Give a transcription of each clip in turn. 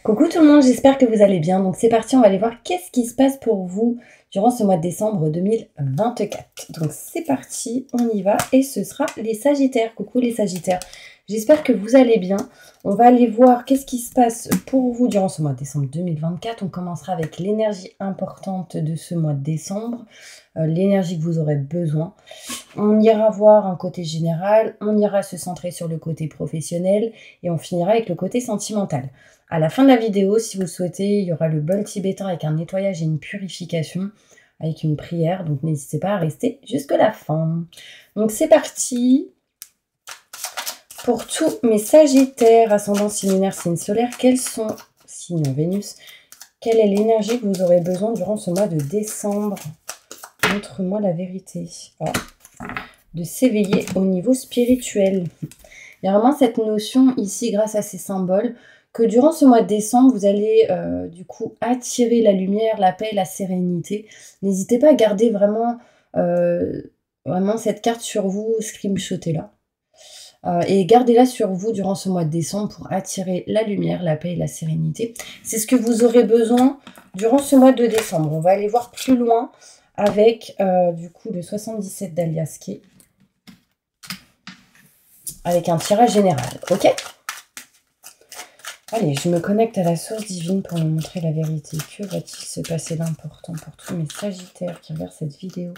Coucou tout le monde, j'espère que vous allez bien. Donc c'est parti, on va aller voir qu'est-ce qui se passe pour vous durant ce mois de décembre 2024. Donc c'est parti, on y va et ce sera les Sagittaires. Coucou les Sagittaires, j'espère que vous allez bien. On va aller voir qu'est-ce qui se passe pour vous durant ce mois de décembre 2024. On commencera avec l'énergie importante de ce mois de décembre, l'énergie que vous aurez besoin. On ira voir un côté général, on ira se centrer sur le côté professionnel et on finira avec le côté sentimental. À la fin de la vidéo, si vous le souhaitez, il y aura le bol tibétain avec un nettoyage et une purification avec une prière. Donc n'hésitez pas à rester jusqu'à la fin. Donc c'est parti. Pour tous mes Sagittaires, ascendant, signe lunaire, signe solaire, quels sont, signe Vénus, quelle est l'énergie que vous aurez besoin durant ce mois de décembre? Montre-moi la vérité. De s'éveiller au niveau spirituel. Il y a vraiment cette notion ici, grâce à ces symboles, que durant ce mois de décembre, vous allez du coup attirer la lumière, la paix, la sérénité. N'hésitez pas à garder vraiment, vraiment cette carte sur vous, screenshotez-la. Et gardez-la sur vous durant ce mois de décembre pour attirer la lumière, la paix et la sérénité. C'est ce que vous aurez besoin durant ce mois de décembre. On va aller voir plus loin avec du coup le 77 d'Alias Kay, avec un tirage général, ok? Allez, je me connecte à la source divine pour me montrer la vérité. Que va-t-il se passer d'important pour tous mes Sagittaires qui regardent cette vidéo?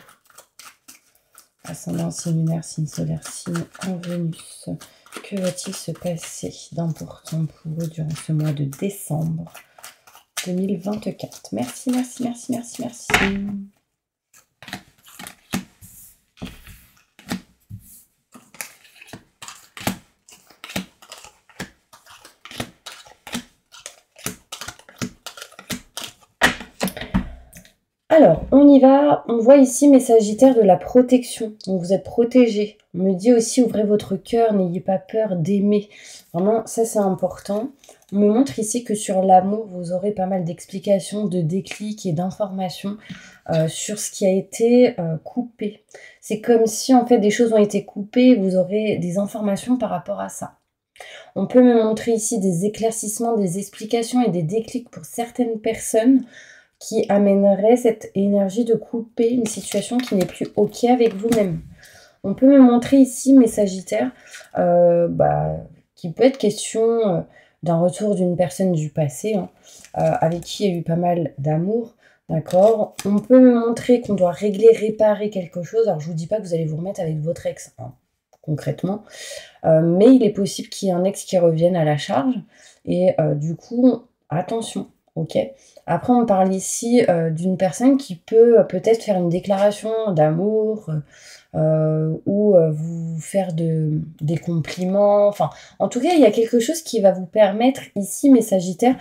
Ascendant, signe lunaire, signe solaire, signe en Vénus. Que va-t-il se passer d'important pour eux durant ce mois de décembre 2024? Merci, merci, merci, merci, merci. Alors, on y va. On voit ici mes Sagittaires de la protection. Donc, vous êtes protégés. On me dit aussi, ouvrez votre cœur, n'ayez pas peur d'aimer. Vraiment, ça, c'est important. On me montre ici que sur l'amour, vous aurez pas mal d'explications, de déclics et d'informations sur ce qui a été coupé. C'est comme si, en fait, des choses ont été coupées et vous aurez des informations par rapport à ça. On peut me montrer ici des éclaircissements, des explications et des déclics pour certaines personnes qui amènerait cette énergie de couper une situation qui n'est plus OK avec vous-même. On peut me montrer ici, mes Sagittaires, qu'il peut être question d'un retour d'une personne du passé, avec qui il y a eu pas mal d'amour, d'accord? On peut me montrer qu'on doit régler, réparer quelque chose. Alors, je vous dis pas que vous allez vous remettre avec votre ex, concrètement, mais il est possible qu'il y ait un ex qui revienne à la charge, et du coup, attention. Ok. Après, on parle ici d'une personne qui peut peut-être faire une déclaration d'amour ou vous faire des compliments. Enfin, en tout cas, il y a quelque chose qui va vous permettre ici, mes Sagittaires,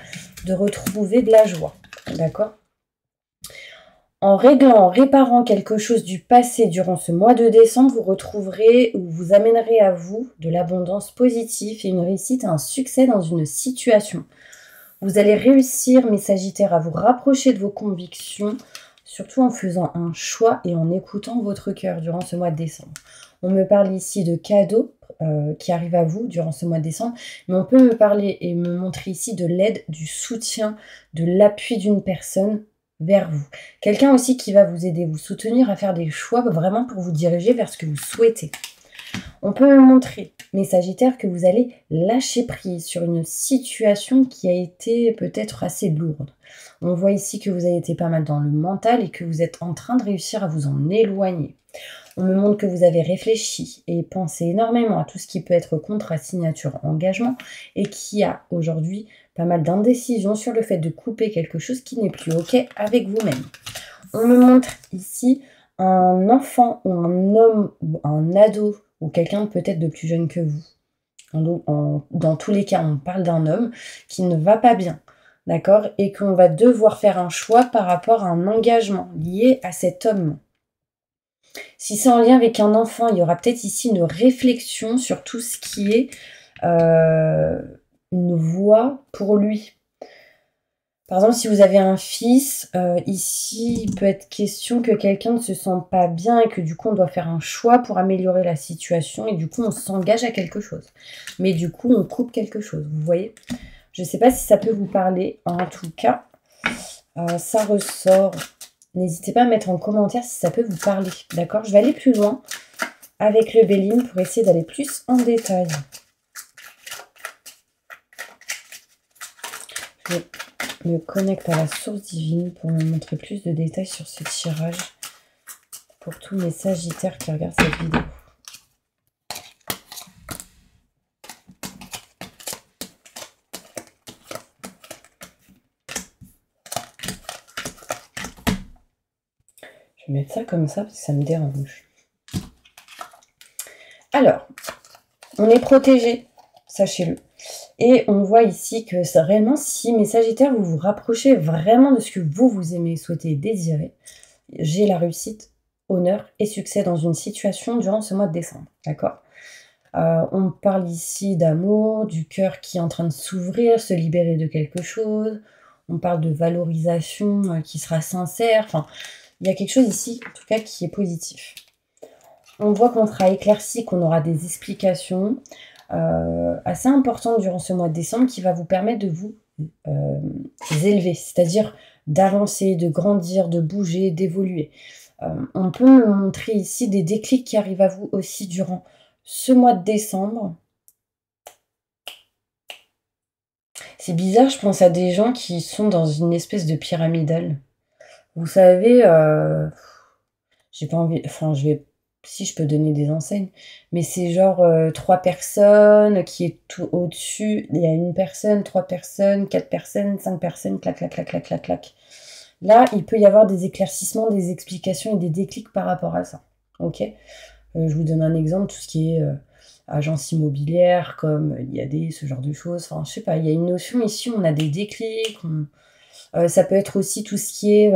de retrouver de la joie. D'accord? En réglant, en réparant quelque chose du passé durant ce mois de décembre, vous retrouverez ou vous amènerez à vous de l'abondance positive et une réussite, un succès dans une situation. Vous allez réussir, mes Sagittaires, à vous rapprocher de vos convictions, surtout en faisant un choix et en écoutant votre cœur durant ce mois de décembre. On me parle ici de cadeaux qui arrivent à vous durant ce mois de décembre, mais on peut me parler et me montrer ici de l'aide, du soutien, de l'appui d'une personne vers vous. Quelqu'un aussi qui va vous aider, vous soutenir à faire des choix vraiment pour vous diriger vers ce que vous souhaitez. On peut me montrer, mes Sagittaires, que vous allez lâcher prise sur une situation qui a été peut-être assez lourde. On voit ici que vous avez été pas mal dans le mental et que vous êtes en train de réussir à vous en éloigner. On me montre que vous avez réfléchi et pensé énormément à tout ce qui peut être contrat, signature, engagement et qui a aujourd'hui pas mal d'indécision sur le fait de couper quelque chose qui n'est plus OK avec vous-même. On me montre ici un enfant ou un homme ou un ado ou quelqu'un peut-être de plus jeune que vous. Dans tous les cas, on parle d'un homme qui ne va pas bien, d'accord? Et qu'on va devoir faire un choix par rapport à un engagement lié à cet homme. Si c'est en lien avec un enfant, il y aura peut-être ici une réflexion sur tout ce qui est une voie pour lui. Par exemple, si vous avez un fils, ici, il peut être question que quelqu'un ne se sent pas bien et que du coup, on doit faire un choix pour améliorer la situation et du coup, on s'engage à quelque chose. Mais du coup, on coupe quelque chose, vous voyez? Je ne sais pas si ça peut vous parler. En tout cas, ça ressort. N'hésitez pas à mettre en commentaire si ça peut vous parler. D'accord? Je vais aller plus loin avec le Béline pour essayer d'aller plus en détail. Je me connecte à la source divine pour me montrer plus de détails sur ce tirage pour tous mes sagittaires qui regardent cette vidéo. Je vais mettre ça comme ça parce que ça me dérange. Alors, on est protégé, sachez-le. Et on voit ici que ça, réellement, si mes sagittaires, vous vous rapprochez vraiment de ce que vous aimez, souhaitez, désirez, j'ai la réussite, honneur et succès dans une situation durant ce mois de décembre. D'accord? On parle ici d'amour, du cœur qui est en train de s'ouvrir, se libérer de quelque chose. On parle de valorisation qui sera sincère. Enfin, il y a quelque chose ici, en tout cas, qui est positif. On voit qu'on sera éclairci, qu'on aura des explications assez importantes durant ce mois de décembre qui va vous permettre de vous élever, c'est-à-dire d'avancer, de grandir, de bouger, d'évoluer. On peut me montrer ici des déclics qui arrivent à vous aussi durant ce mois de décembre. C'est bizarre, je pense à des gens qui sont dans une espèce de pyramidale. Vous savez, j'ai pas envie, enfin si je peux donner des enseignes, mais c'est genre 3 personnes qui est tout au-dessus, il y a une personne, 3 personnes, 4 personnes, 5 personnes, clac, clac, clac, clac, clac, clac. Là, il peut y avoir des éclaircissements, des explications et des déclics par rapport à ça. Ok? Je vous donne un exemple, tout ce qui est agence immobilière, comme IAD, ce genre de choses. Enfin, je sais pas, il y a une notion ici, on a des déclics. Ça peut être aussi tout ce qui est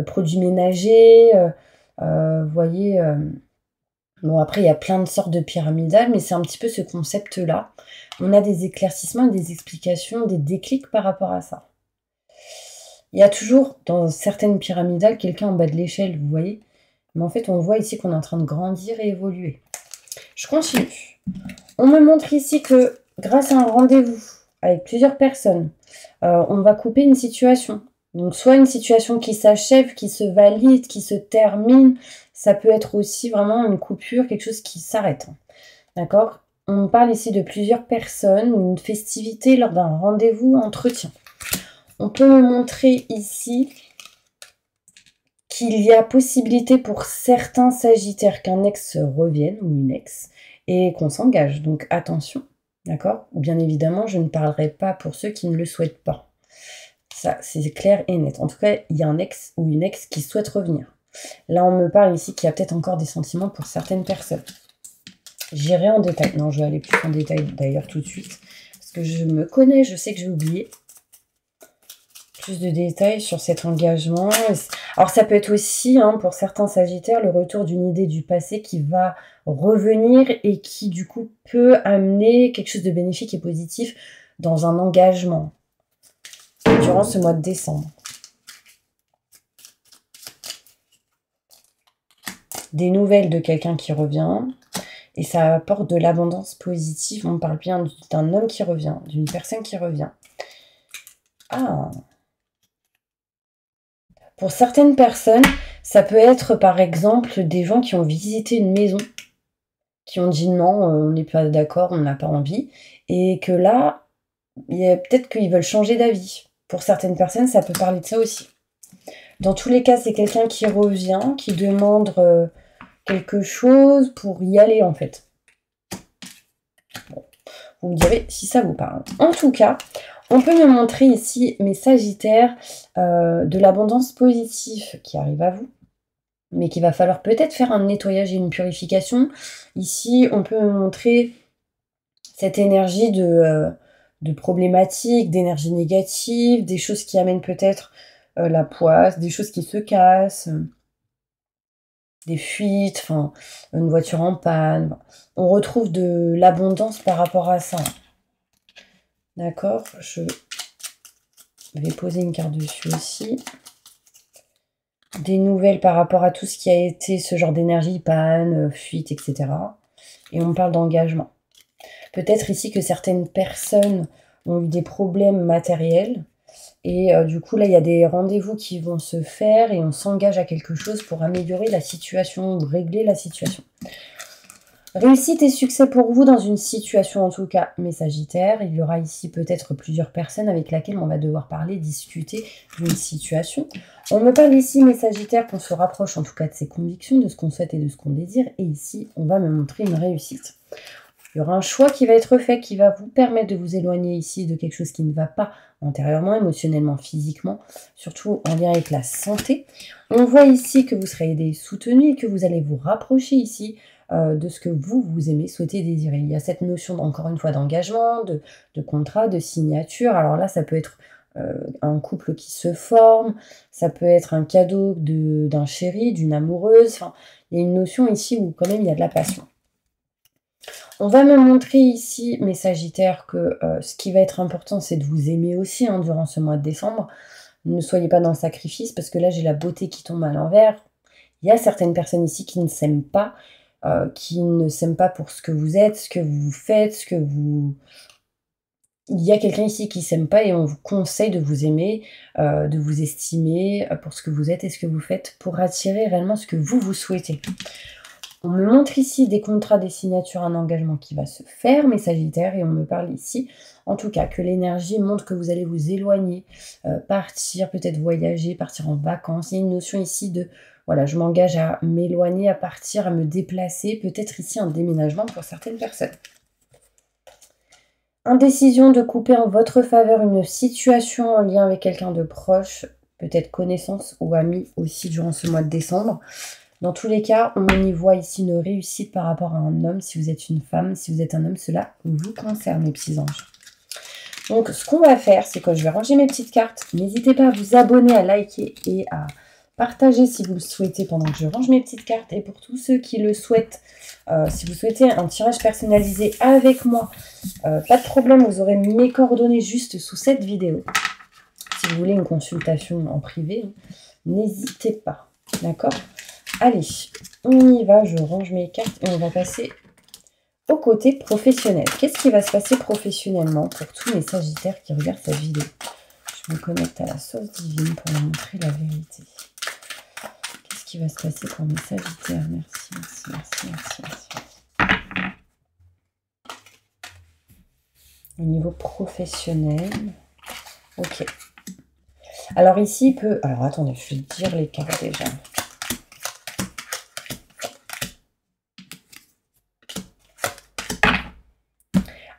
produits ménagers. Vous voyez, bon après, il y a plein de sortes de pyramidales, mais c'est un petit peu ce concept-là. On a des éclaircissements, des explications, des déclics par rapport à ça. Il y a toujours, dans certaines pyramidales, quelqu'un en bas de l'échelle, vous voyez. Mais en fait, on voit ici qu'on est en train de grandir et évoluer. Je continue. On me montre ici que, grâce à un rendez-vous avec plusieurs personnes, on va couper une situation. Donc, soit une situation qui s'achève, qui se valide, qui se termine. Ça peut être aussi vraiment une coupure, quelque chose qui s'arrête. D'accord? On parle ici de plusieurs personnes ou une festivité lors d'un rendez-vous entretien. On peut me montrer ici qu'il y a possibilité pour certains sagittaires qu'un ex revienne ou une ex et qu'on s'engage. Donc attention, d'accord? Bien évidemment, je ne parlerai pas pour ceux qui ne le souhaitent pas. Ça, c'est clair et net. En tout cas, il y a un ex ou une ex qui souhaite revenir. Là, on me parle ici qu'il y a peut-être encore des sentiments pour certaines personnes. J'irai en détail. Non, je vais aller plus en détail d'ailleurs tout de suite. Parce que je me connais, je sais que j'ai oublié. Plus de détails sur cet engagement. Alors ça peut être aussi, pour certains sagittaires, le retour d'une idée du passé qui va revenir et qui du coup peut amener quelque chose de bénéfique et positif dans un engagement durant ce mois de décembre. Des nouvelles de quelqu'un qui revient et ça apporte de l'abondance positive. On parle bien d'un homme qui revient, d'une personne qui revient. Ah! Pour certaines personnes, ça peut être par exemple des gens qui ont visité une maison, qui ont dit non, on n'est pas d'accord, on n'a pas envie, et que là, peut-être qu'ils veulent changer d'avis. Pour certaines personnes, ça peut parler de ça aussi. Dans tous les cas, c'est quelqu'un qui revient, qui demande quelque chose pour y aller en fait. Bon, vous me direz si ça vous parle. En tout cas, on peut me montrer ici, mes sagittaires, de l'abondance positive qui arrive à vous, mais qu'il va falloir peut-être faire un nettoyage et une purification. Ici, on peut me montrer cette énergie de problématiques, d'énergie négative, des choses qui amènent peut-être la poisse, des choses qui se cassent, des fuites, enfin, une voiture en panne. On retrouve de l'abondance par rapport à ça. D'accord, je vais poser une carte dessus aussi. Des nouvelles par rapport à tout ce qui a été ce genre d'énergie, panne, fuite, etc. Et on parle d'engagement. Peut-être ici que certaines personnes ont eu des problèmes matériels. Et du coup, là, il y a des rendez-vous qui vont se faire et on s'engage à quelque chose pour améliorer la situation ou régler la situation. Réussite et succès pour vous dans une situation, en tout cas, mes Sagittaires. Il y aura ici peut-être plusieurs personnes avec lesquelles on va devoir parler, discuter d'une situation. On me parle ici, mes Sagittaires, qu'on se rapproche en tout cas de ses convictions, de ce qu'on souhaite et de ce qu'on désire. Et ici, on va me montrer une réussite. Il y aura un choix qui va être fait, qui va vous permettre de vous éloigner ici de quelque chose qui ne va pas antérieurement, émotionnellement, physiquement, surtout en lien avec la santé. On voit ici que vous serez aidé et soutenu et que vous allez vous rapprocher ici de ce que vous aimez, souhaitez, désirez. Il y a cette notion, encore une fois, d'engagement, de contrat, de signature. Alors là, ça peut être un couple qui se forme, ça peut être un cadeau d'un chéri, d'une amoureuse. Enfin, il y a une notion ici où quand même il y a de la passion. On va me montrer ici, mes Sagittaires, que ce qui va être important, c'est de vous aimer aussi durant ce mois de décembre. Ne soyez pas dans le sacrifice, parce que là, j'ai la beauté qui tombe à l'envers. Il y a certaines personnes ici qui ne s'aiment pas, pour ce que vous êtes, ce que vous faites, ce que vous... Il y a quelqu'un ici qui ne s'aime pas et on vous conseille de vous aimer, de vous estimer pour ce que vous êtes et ce que vous faites, pour attirer réellement ce que vous souhaitez. On me montre ici des contrats, des signatures, un engagement qui va se faire, mes Sagittaires, et on me parle ici, en tout cas, que l'énergie montre que vous allez vous éloigner, partir, peut-être voyager, partir en vacances. Il y a une notion ici de, voilà, je m'engage à m'éloigner, à partir, à me déplacer, peut-être ici un déménagement pour certaines personnes. Indécision de couper en votre faveur une situation en lien avec quelqu'un de proche, peut-être connaissance ou ami aussi durant ce mois de décembre. Dans tous les cas, on y voit ici une réussite par rapport à un homme. Si vous êtes une femme, si vous êtes un homme, cela vous concerne, mes petits anges. Donc, ce qu'on va faire, c'est que je vais ranger mes petites cartes. N'hésitez pas à vous abonner, à liker et à partager si vous le souhaitez pendant que je range mes petites cartes. Et pour tous ceux qui le souhaitent, si vous souhaitez un tirage personnalisé avec moi, pas de problème, vous aurez mes coordonnées juste sous cette vidéo. Si vous voulez une consultation en privé, n'hésitez pas, d'accord ? Allez, on y va, je range mes cartes et on va passer au côté professionnel. Qu'est-ce qui va se passer professionnellement pour tous mes Sagittaires qui regardent cette vidéo? Je me connecte à la source divine pour vous montrer la vérité. Qu'est-ce qui va se passer pour mes Sagittaires? Merci. Au niveau professionnel, ok. Alors ici, alors attendez, je vais dire les cartes déjà.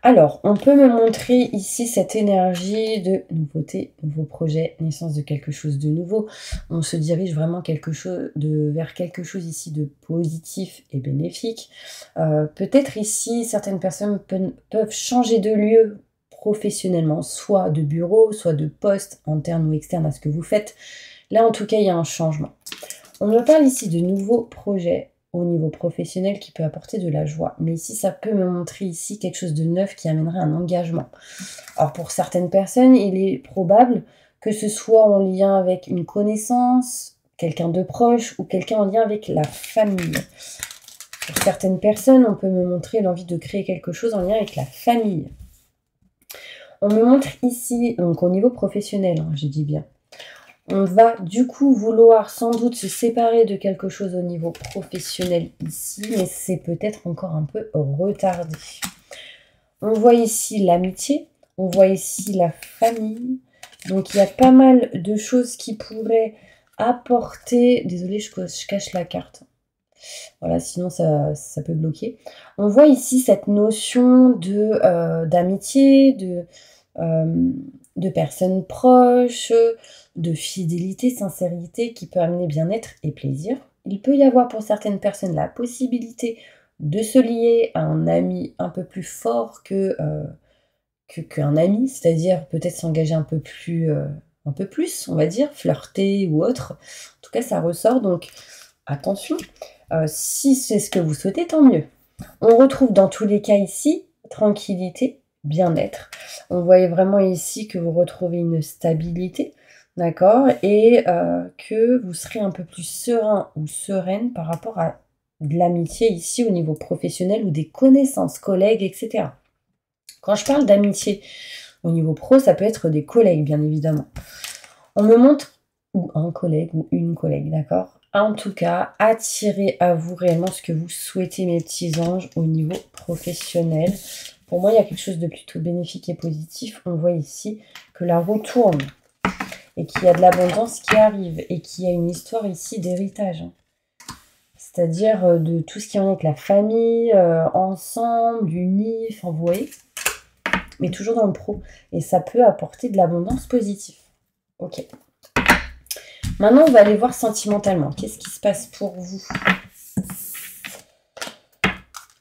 Alors, on peut me montrer ici cette énergie de nouveauté, nouveau projet, naissance de quelque chose de nouveau. On se dirige vraiment vers quelque chose ici de positif et bénéfique. Peut-être ici, certaines personnes peuvent changer de lieu professionnellement, soit de bureau, soit de poste, interne ou externe à ce que vous faites. Là, en tout cas, il y a un changement. On me parle ici de nouveaux projets au niveau professionnel qui peut apporter de la joie. Mais ici, ça peut me montrer ici quelque chose de neuf qui amènerait un engagement. Alors, pour certaines personnes, il est probable que ce soit en lien avec une connaissance, quelqu'un de proche ou quelqu'un en lien avec la famille. Pour certaines personnes, on peut me montrer l'envie de créer quelque chose en lien avec la famille. On me montre ici, donc au niveau professionnel, j'ai dit bien, on va du coup vouloir sans doute se séparer de quelque chose au niveau professionnel ici, mais c'est peut-être encore un peu retardé. On voit ici l'amitié, on voit ici la famille. Donc il y a pas mal de choses qui pourraient apporter... Désolée, je cache la carte. Voilà, sinon ça peut bloquer. On voit ici cette notion d'amitié, de personnes proches, de fidélité, sincérité qui peut amener bien-être et plaisir. Il peut y avoir pour certaines personnes la possibilité de se lier à un ami un peu plus fort qu'un ami, c'est-à-dire peut-être s'engager un peu plus, on va dire, flirter ou autre. En tout cas, ça ressort, donc attention. Si c'est ce que vous souhaitez, tant mieux. On retrouve dans tous les cas ici tranquillité, bien-être. On voyait vraiment ici que vous retrouvez une stabilité, d'accord, et que vous serez un peu plus serein ou sereine par rapport à de l'amitié ici au niveau professionnel ou des connaissances, collègues, etc. Quand je parle d'amitié, Au niveau pro, ça peut être des collègues, bien évidemment. On me montre, ou un collègue, ou une collègue, d'accord? En tout cas, attirez à vous réellement ce que vous souhaitez, mes petits anges, au niveau professionnel. Pour moi, il y a quelque chose de plutôt bénéfique et positif. On voit ici que la roue tourne et qu'il y a de l'abondance qui arrive et qu'il y a une histoire ici d'héritage. C'est-à-dire de tout ce qui en est avec la famille, ensemble, unis, enfin, vous voyez, mais toujours dans le pro. Et ça peut apporter de l'abondance positive. Ok. Maintenant, on va aller voir sentimentalement. Qu'est-ce qui se passe pour vous?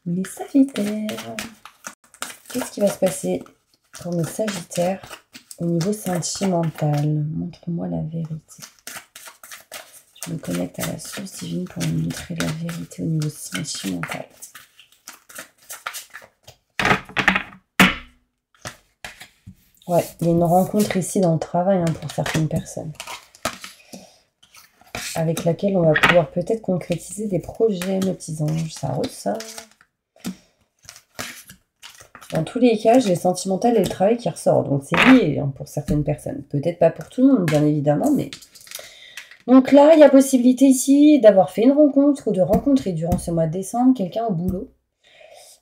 Les Sagittaires. Qu'est-ce qui va se passer pour mes Sagittaires au niveau sentimental? Montre-moi la vérité. Je me connecte à la source divine pour me montrer la vérité au niveau sentimental. Ouais, il y a une rencontre ici dans le travail hein, pour certaines personnes, avec laquelle on va pouvoir peut-être concrétiser des projets, mes petits anges. Ça ressort. Dans tous les cas, j'ai le sentimental et le travail qui ressort. Donc c'est lié hein, pour certaines personnes. Peut-être pas pour tout le monde, bien évidemment, mais... Donc là, il y a possibilité ici d'avoir fait une rencontre ou de rencontrer durant ce mois de décembre quelqu'un au boulot,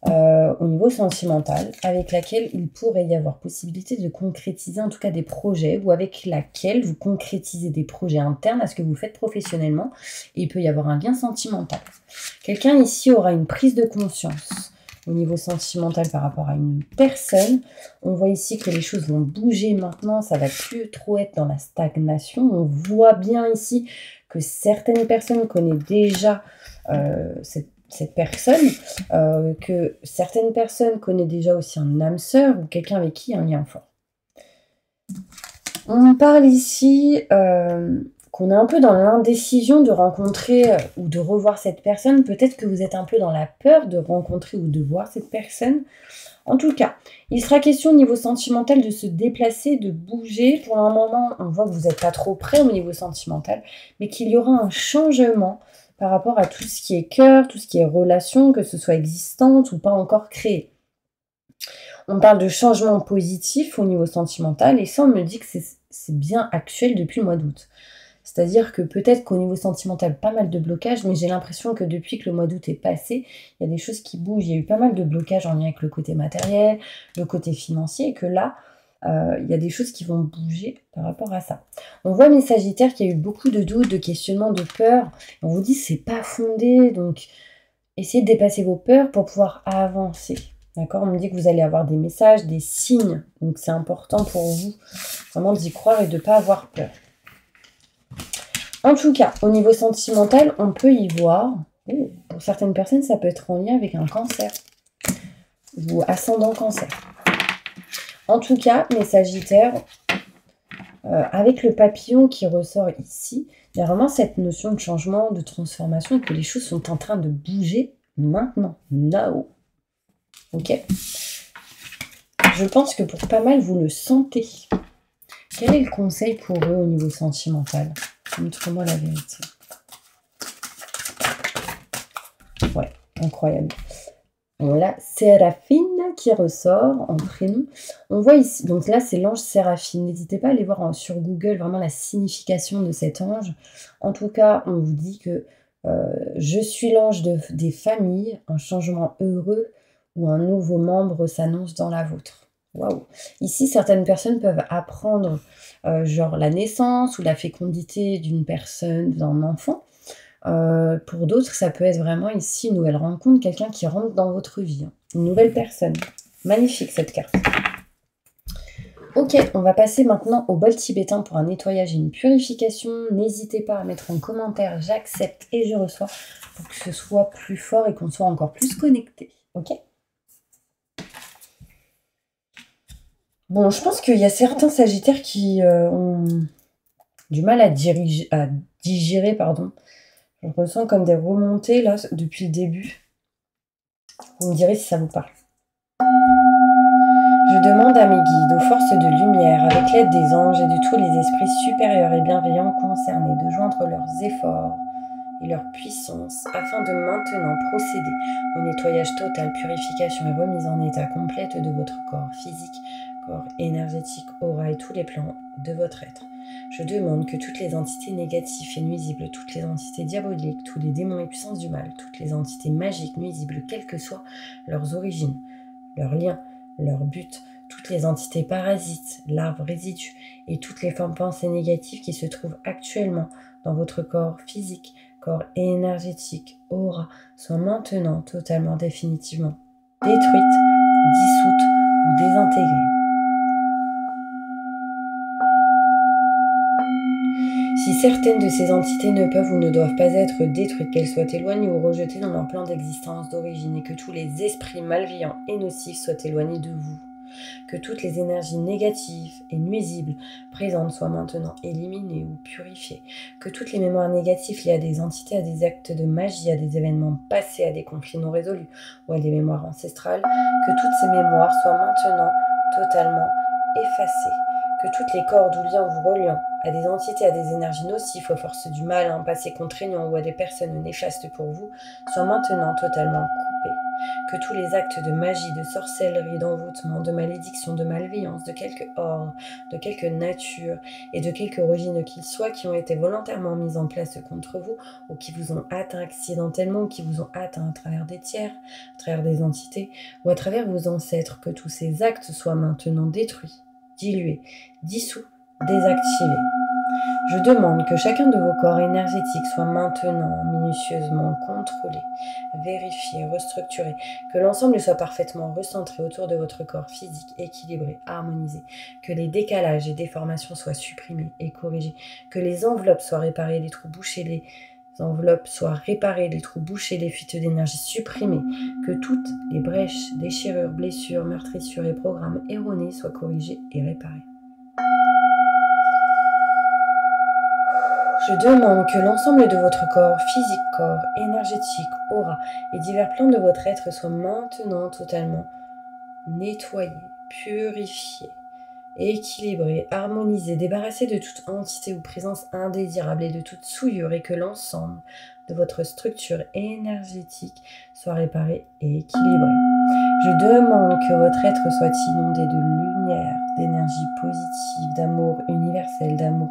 au niveau sentimental, avec laquelle il pourrait y avoir possibilité de concrétiser en tout cas des projets, ou avec laquelle vous concrétisez des projets internes à ce que vous faites professionnellement, et il peut y avoir un lien sentimental. Quelqu'un ici aura une prise de conscience au niveau sentimental par rapport à une personne. On voit ici que les choses vont bouger maintenant, ça va plus trop être dans la stagnation. On voit bien ici que certaines personnes connaissent déjà cette personne, que certaines personnes connaissent déjà aussi un âme sœur ou quelqu'un avec qui il y a un lien fort. On parle ici qu'on est un peu dans l'indécision de rencontrer ou de revoir cette personne. Peut-être que vous êtes un peu dans la peur de rencontrer ou de voir cette personne. En tout cas, il sera question au niveau sentimental de se déplacer, de bouger. Pour un moment, on voit que vous n'êtes pas trop près au niveau sentimental, mais qu'il y aura un changement par rapport à tout ce qui est cœur, tout ce qui est relation, que ce soit existante ou pas encore créée. On parle de changement positif au niveau sentimental et ça, on me dit que c'est bien actuel depuis le mois d'août. C'est-à-dire que peut-être qu'au niveau sentimental, pas mal de blocages, mais j'ai l'impression que depuis que le mois d'août est passé, il y a des choses qui bougent. Il y a eu pas mal de blocages en lien avec le côté matériel, le côté financier, et que là, il y a des choses qui vont bouger par rapport à ça. On voit mes Sagittaires qu'il y a eu beaucoup de doutes, de questionnements, de peurs. On vous dit que c'est pas fondé, donc essayez de dépasser vos peurs pour pouvoir avancer. D'accord? On me dit que vous allez avoir des messages, des signes, donc c'est important pour vous vraiment d'y croire et de ne pas avoir peur. En tout cas, au niveau sentimental, on peut y voir, pour certaines personnes, ça peut être en lien avec un cancer ou ascendant cancer. En tout cas, mes Sagittaires, avec le papillon qui ressort ici, il y a vraiment cette notion de changement, de transformation, et que les choses sont en train de bouger maintenant, now. Ok? Je pense que pour pas mal, vous le sentez. Quel est le conseil pour eux au niveau sentimental? Montre-moi la vérité. Ouais, incroyable. On a Séraphine qui ressort en prénom. On voit ici, donc là c'est l'ange Séraphine. N'hésitez pas à aller voir sur Google vraiment la signification de cet ange. En tout cas, on vous dit que je suis l'ange des familles, un changement heureux ou un nouveau membre s'annonce dans la vôtre. Waouh! Ici, certaines personnes peuvent apprendre genre la naissance ou la fécondité d'une personne, d'un enfant. Pour d'autres, ça peut être vraiment ici une nouvelle rencontre, quelqu'un qui rentre dans votre vie, hein. Une nouvelle personne. Magnifique cette carte. Ok, on va passer maintenant au bol tibétain pour un nettoyage et une purification. N'hésitez pas à mettre en commentaire j'accepte et je reçois pour que ce soit plus fort et qu'on soit encore plus connectés. Ok? Bon, je pense qu'il y a certains Sagittaires qui ont du mal à digérer, pardon. Je ressens comme des remontées là depuis le début. Vous me direz si ça vous parle. Je demande à mes guides, aux forces de lumière, avec l'aide des anges et de tous les esprits supérieurs et bienveillants concernés, de joindre leurs efforts et leur puissance afin de maintenant procéder au nettoyage total, purification et remise en état complète de votre corps physique, corps énergétique, aura et tous les plans de votre être. Je demande que toutes les entités négatives et nuisibles, toutes les entités diaboliques, tous les démons et puissances du mal, toutes les entités magiques, nuisibles, quelles que soient leurs origines, leurs liens, leur but, toutes les entités parasites, larves, résidus et toutes les formes pensées négatives qui se trouvent actuellement dans votre corps physique, corps énergétique, aura, soient maintenant totalement définitivement détruites, dissoutes ou désintégrées. Si certaines de ces entités ne peuvent ou ne doivent pas être détruites, qu'elles soient éloignées ou rejetées dans leur plan d'existence d'origine et que tous les esprits malveillants et nocifs soient éloignés de vous, que toutes les énergies négatives et nuisibles présentes soient maintenant éliminées ou purifiées, que toutes les mémoires négatives liées à des entités, à des actes de magie, à des événements passés, à des conflits non résolus ou à des mémoires ancestrales, que toutes ces mémoires soient maintenant totalement effacées, que toutes les cordes ou liens vous reliant à des entités, à des énergies nocives, aux forces du mal, à un passé contraignant ou à des personnes néfastes pour vous, soient maintenant totalement coupés. Que tous les actes de magie, de sorcellerie, d'envoûtement, de malédiction, de malveillance, de quelque ordre, de quelque nature et de quelque origine qu'ils soient, qui ont été volontairement mis en place contre vous ou qui vous ont atteint accidentellement ou qui vous ont atteint à travers des tiers, à travers des entités ou à travers vos ancêtres, que tous ces actes soient maintenant détruits, dilués, dissous, désactivés. Je demande que chacun de vos corps énergétiques soit maintenant minutieusement contrôlé, vérifié, restructuré, que l'ensemble soit parfaitement recentré autour de votre corps physique, équilibré, harmonisé, que les décalages et déformations soient supprimés et corrigés, que les enveloppes soient réparées, les trous bouchés, les enveloppes soient réparées, les trous bouchés, les fuites d'énergie supprimées, que toutes les brèches, déchirures, blessures, meurtrissures et programmes erronés soient corrigés et réparés. Je demande que l'ensemble de votre corps physique, corps énergétique, aura et divers plans de votre être soient maintenant totalement nettoyés, purifiés, équilibrés, harmonisés, débarrassés de toute entité ou présence indésirable et de toute souillure et que l'ensemble de votre structure énergétique soit réparé et équilibré. Je demande que votre être soit inondé de lumière, d'énergie positive, d'amour universel, d'amour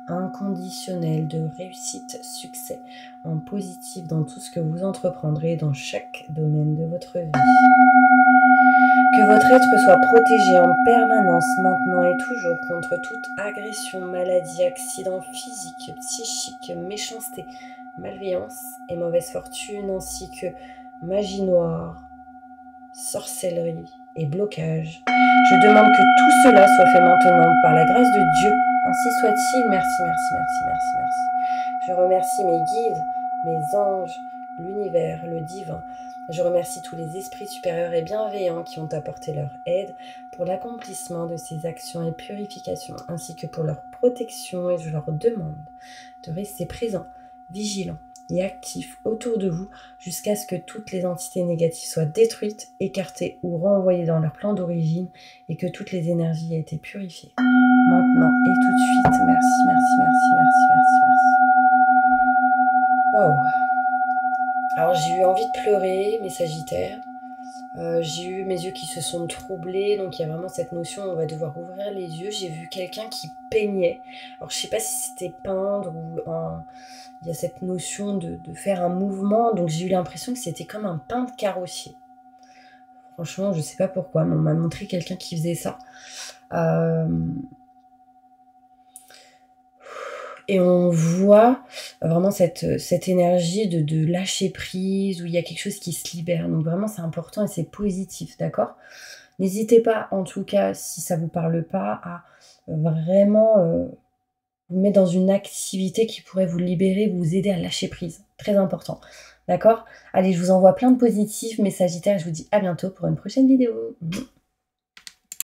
inconditionnel, de réussite, succès en positif dans tout ce que vous entreprendrez dans chaque domaine de votre vie. Que votre être soit protégé en permanence maintenant et toujours contre toute agression, maladie, accident physique, psychique, méchanceté, malveillance et mauvaise fortune, ainsi que magie noire, sorcellerie et blocage. Je demande que tout cela soit fait maintenant par la grâce de Dieu. Ainsi soit-il. Merci, merci, merci, merci, merci. Je remercie mes guides, mes anges, l'univers, le divin. Je remercie tous les esprits supérieurs et bienveillants qui ont apporté leur aide pour l'accomplissement de ces actions et purifications, ainsi que pour leur protection, et je leur demande de rester présents, vigilants et actifs autour de vous jusqu'à ce que toutes les entités négatives soient détruites, écartées ou renvoyées dans leur plan d'origine et que toutes les énergies aient été purifiées. Maintenant et tout de suite, merci, merci, merci, merci, merci, merci. Waouh! Alors j'ai eu envie de pleurer, mes sagittaires. J'ai eu mes yeux qui se sont troublés, donc il y a vraiment cette notion, on va devoir ouvrir les yeux. J'ai vu quelqu'un qui peignait. Alors je sais pas si c'était peindre ou il y a cette notion de faire un mouvement, donc j'ai eu l'impression que c'était comme un peintre carrossier. Franchement, je sais pas pourquoi, mais on m'a montré quelqu'un qui faisait ça. Et on voit vraiment cette énergie de lâcher prise, où il y a quelque chose qui se libère. Donc vraiment, c'est important et c'est positif, d'accord ? N'hésitez pas, en tout cas, si ça ne vous parle pas, à vraiment vous mettre dans une activité qui pourrait vous libérer, vous aider à lâcher prise. Très important, d'accord ? Allez, je vous envoie plein de positifs, mes sagittaires, et je vous dis à bientôt pour une prochaine vidéo.